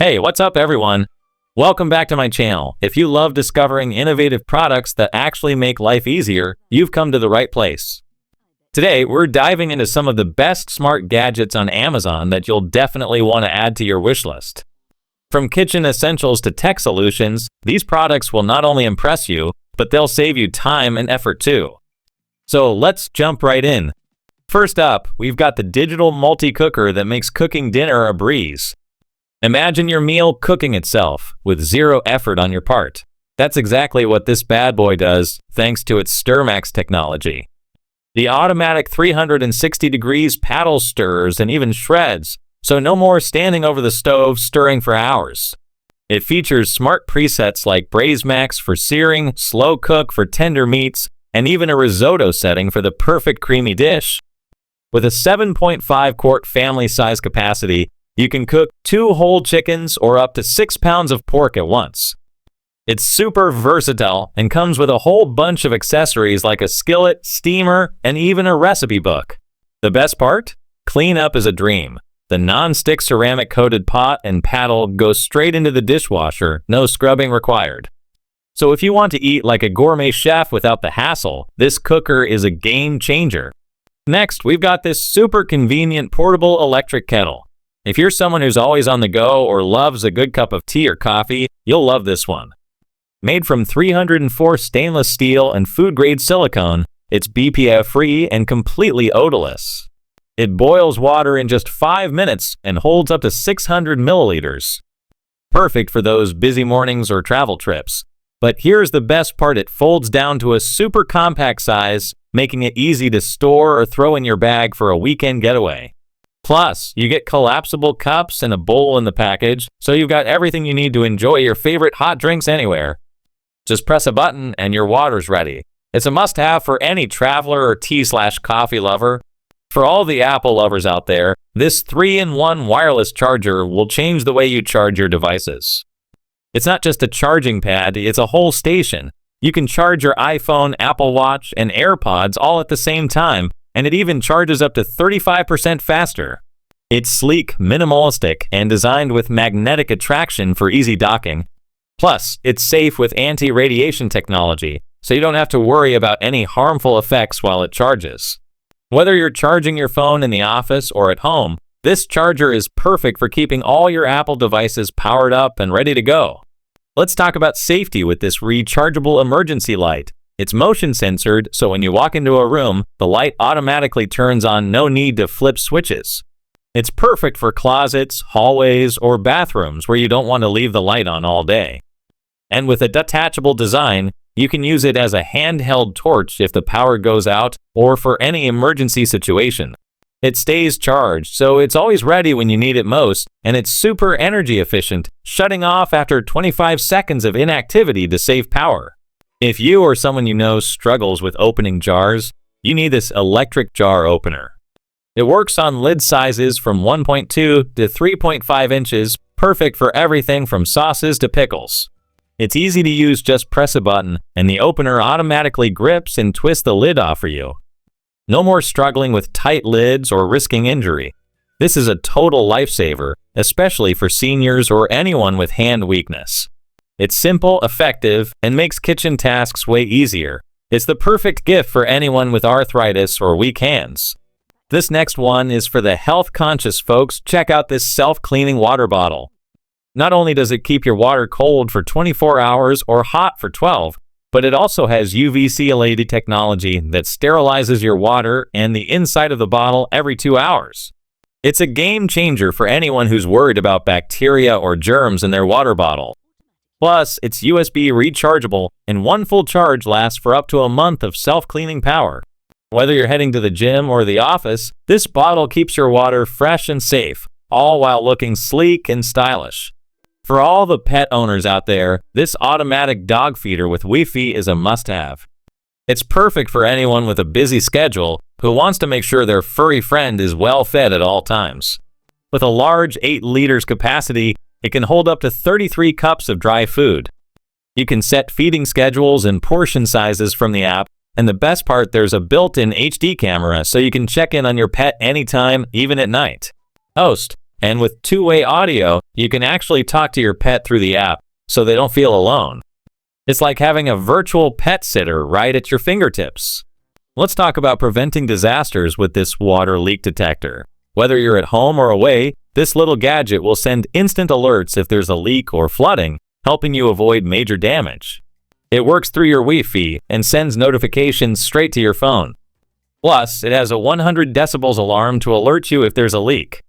Hey, what's up everyone? Welcome back to my channel. If you love discovering innovative products that actually make life easier, you've come to the right place. Today, we're diving into some of the best smart gadgets on Amazon that you'll definitely want to add to your wish list. From kitchen essentials to tech solutions, these products will not only impress you, but they'll save you time and effort too. So let's jump right in. First up, we've got the digital multi-cooker that makes cooking dinner a breeze. Imagine your meal cooking itself, with zero effort on your part. That's exactly what this bad boy does, thanks to its StirMax technology. The automatic 360 degrees paddle stirs and even shreds, so no more standing over the stove stirring for hours. It features smart presets like Braise Max for searing, slow cook for tender meats, and even a risotto setting for the perfect creamy dish. With a 7.5 quart family size capacity, you can cook 2 whole chickens or up to 6 pounds of pork at once. It's super versatile and comes with a whole bunch of accessories like a skillet, steamer, and even a recipe book. The best part? Cleanup is a dream. The non-stick ceramic coated pot and paddle goes straight into the dishwasher, no scrubbing required. So if you want to eat like a gourmet chef without the hassle, this cooker is a game changer. Next, we've got this super convenient portable electric kettle. If you're someone who's always on the go or loves a good cup of tea or coffee, you'll love this one. Made from 304 stainless steel and food-grade silicone, it's BPA-free and completely odorless. It boils water in just 5 minutes and holds up to 600 milliliters. Perfect for those busy mornings or travel trips. But here's the best part, it folds down to a super compact size, making it easy to store or throw in your bag for a weekend getaway. Plus, you get collapsible cups and a bowl in the package, so you've got everything you need to enjoy your favorite hot drinks anywhere. Just press a button and your water's ready. It's a must-have for any traveler or tea/coffee lover. For all the Apple lovers out there, this 3-in-1 wireless charger will change the way you charge your devices. It's not just a charging pad, it's a whole station. You can charge your iPhone, Apple Watch, and AirPods all at the same time, and it even charges up to 35% faster. It's sleek, minimalistic, and designed with magnetic attraction for easy docking. Plus, it's safe with anti-radiation technology, so you don't have to worry about any harmful effects while it charges. Whether you're charging your phone in the office or at home, this charger is perfect for keeping all your Apple devices powered up and ready to go. Let's talk about safety with this rechargeable emergency light. It's motion sensored, so when you walk into a room, the light automatically turns on, no need to flip switches. It's perfect for closets, hallways, or bathrooms where you don't want to leave the light on all day. And with a detachable design, you can use it as a handheld torch if the power goes out or for any emergency situation. It stays charged, so it's always ready when you need it most, and it's super energy efficient, shutting off after 25 seconds of inactivity to save power. If you or someone you know struggles with opening jars, you need this electric jar opener. It works on lid sizes from 1.2 to 3.5 inches, perfect for everything from sauces to pickles. It's easy to use, just press a button, and the opener automatically grips and twists the lid off for you. No more struggling with tight lids or risking injury. This is a total lifesaver, especially for seniors or anyone with hand weakness. It's simple, effective, and makes kitchen tasks way easier. It's the perfect gift for anyone with arthritis or weak hands. This next one is for the health-conscious folks. Check out this self-cleaning water bottle. Not only does it keep your water cold for 24 hours or hot for 12, but it also has UV-C technology that sterilizes your water and the inside of the bottle every 2 hours. It's a game changer for anyone who's worried about bacteria or germs in their water bottle. Plus, it's USB rechargeable, and one full charge lasts for up to a month of self-cleaning power. Whether you're heading to the gym or the office, this bottle keeps your water fresh and safe, all while looking sleek and stylish. For all the pet owners out there, this automatic dog feeder with Wi-Fi is a must-have. It's perfect for anyone with a busy schedule who wants to make sure their furry friend is well fed at all times. With a large 8 liters capacity, it can hold up to 33 cups of dry food. You can set feeding schedules and portion sizes from the app, and the best part, there's a built-in HD camera so you can check in on your pet anytime, even at night. Host, And with two-way audio, you can actually talk to your pet through the app so they don't feel alone. It's like having a virtual pet sitter right at your fingertips. Let's talk about preventing disasters with this water leak detector. Whether you're at home or away, this little gadget will send instant alerts if there's a leak or flooding, helping you avoid major damage. It works through your Wi-Fi and sends notifications straight to your phone. Plus, it has a 100 decibels alarm to alert you if there's a leak.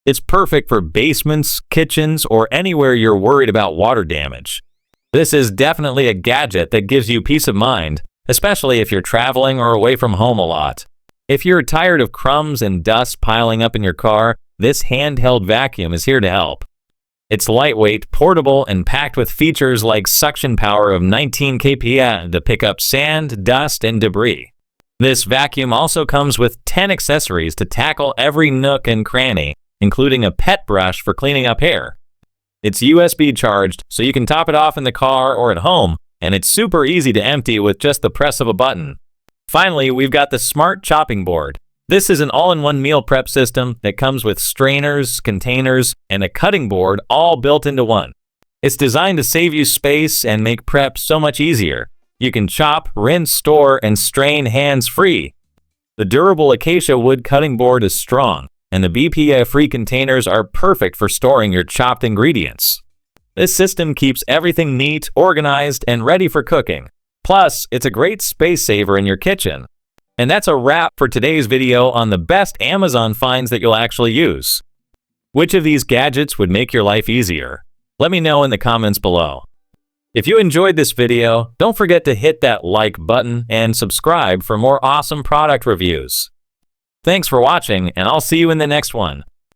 It's perfect for basements, kitchens, or anywhere you're worried about water damage. This is definitely a gadget that gives you peace of mind, especially if you're traveling or away from home a lot. If you're tired of crumbs and dust piling up in your car, this handheld vacuum is here to help. It's lightweight, portable, and packed with features like suction power of 19 kPa to pick up sand, dust, and debris. This vacuum also comes with 10 accessories to tackle every nook and cranny, including a pet brush for cleaning up hair. It's USB charged, so you can top it off in the car or at home, and it's super easy to empty with just the press of a button. Finally, we've got the Smart Chopping Board. This is an all-in-one meal prep system that comes with strainers, containers, and a cutting board all built into one. It's designed to save you space and make prep so much easier. You can chop, rinse, store, and strain hands-free. The durable acacia wood cutting board is strong, and the BPA-free containers are perfect for storing your chopped ingredients. This system keeps everything neat, organized, and ready for cooking. Plus, it's a great space saver in your kitchen. And that's a wrap for today's video on the best Amazon finds that you'll actually use. Which of these gadgets would make your life easier? Let me know in the comments below. If you enjoyed this video, don't forget to hit that like button and subscribe for more awesome product reviews. Thanks for watching, and I'll see you in the next one.